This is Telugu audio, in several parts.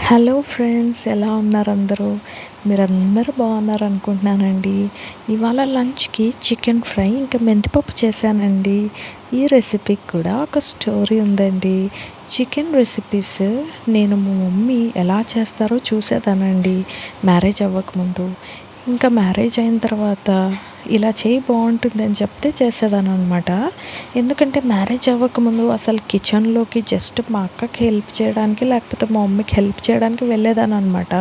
హలో ఫ్రెండ్స్, ఎలా ఉన్నారు అందరూ? మీరందరూ బాగున్నారు అనుకుంటున్నానండి. ఇవాళ లంచ్కి చికెన్ ఫ్రై ఇంకా మెంతిపప్పు చేశానండి. ఈ రెసిపీకి కూడా ఒక స్టోరీ ఉందండి. చికెన్ రెసిపీస్ నేను మా మమ్మీ ఎలా చేస్తారో చూసేదానండి మ్యారేజ్ అవ్వకముందు. ఇంకా మ్యారేజ్ అయిన తర్వాత ఇలా చేయి బాగుంటుందని చెప్తే చేసేదాన్ని అనమాట. ఎందుకంటే మ్యారేజ్ అవ్వకముందు అసలు కిచెన్లోకి జస్ట్ మా అక్కకి హెల్ప్ చేయడానికి లేకపోతే మా మమ్మీకి హెల్ప్ చేయడానికి వెళ్ళేదాన్ని అనమాట.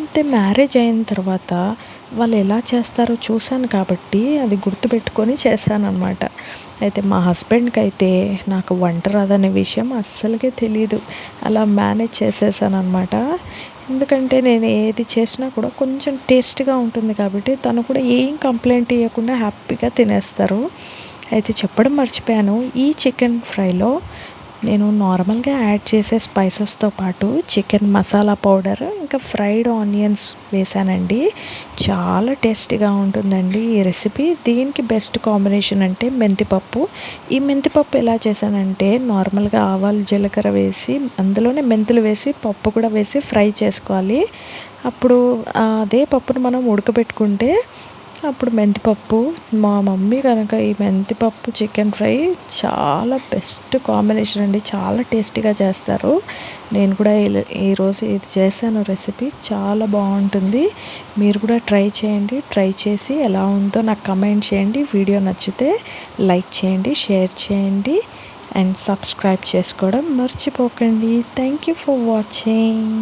అయితే మ్యారేజ్ అయిన తర్వాత వాళ్ళు ఎలా చేస్తారో చూశాను కాబట్టి అది గుర్తుపెట్టుకొని చేశానన్నమాట. అయితే మా హస్బెండ్కి అయితే నాకు వంట రాదనే విషయం అస్సలకే తెలీదు. అలా మేనేజ్ చేసేసాను అనమాట. ఎందుకంటే నేను ఏది చేసినా కూడా కొంచెం టేస్ట్గా ఉంటుంది కాబట్టి తను కూడా ఏం కంప్లైంట్ ఇవ్వకుండా హ్యాపీగా తినేస్తారు. అయితే చెప్పడం మర్చిపోయాను, ఈ చికెన్ ఫ్రైలో నేను నార్మల్గా యాడ్ చేసే స్పైసెస్తో పాటు చికెన్ మసాలా పౌడర్ ఇంకా ఫ్రైడ్ ఆనియన్స్ వేసానండి. చాలా టేస్టీగా ఉంటుందండి ఈ రెసిపీ. దీనికి బెస్ట్ కాంబినేషన్ అంటే మెంతిపప్పు. ఈ మెంతిపప్పు ఎలా చేశానంటే నార్మల్గా ఆవాలు జీలకర్ర వేసి అందులోనే మెంతులు వేసి పప్పు కూడా వేసి ఫ్రై చేసుకోవాలి. అప్పుడు అదే పప్పును మనం ఉడకబెట్టుకుంటే అప్పుడు మెంతిపప్పు, మా మమ్మీ కనుక ఈ మెంతిపప్పు చికెన్ ఫ్రై చాలా బెస్ట్ కాంబినేషన్ అండి. చాలా టేస్టీగా చేస్తారు. నేను కూడా ఈరోజు ఇది చేశాను రెసిపీ, చాలా బాగుంటుంది. మీరు కూడా ట్రై చేయండి. ట్రై చేసి ఎలా ఉందో నాకు కమెంట్ చేయండి. వీడియో నచ్చితే లైక్ చేయండి, షేర్ చేయండి అండ్ సబ్స్క్రైబ్ చేసుకోవడం మర్చిపోకండి. Thank you for watching.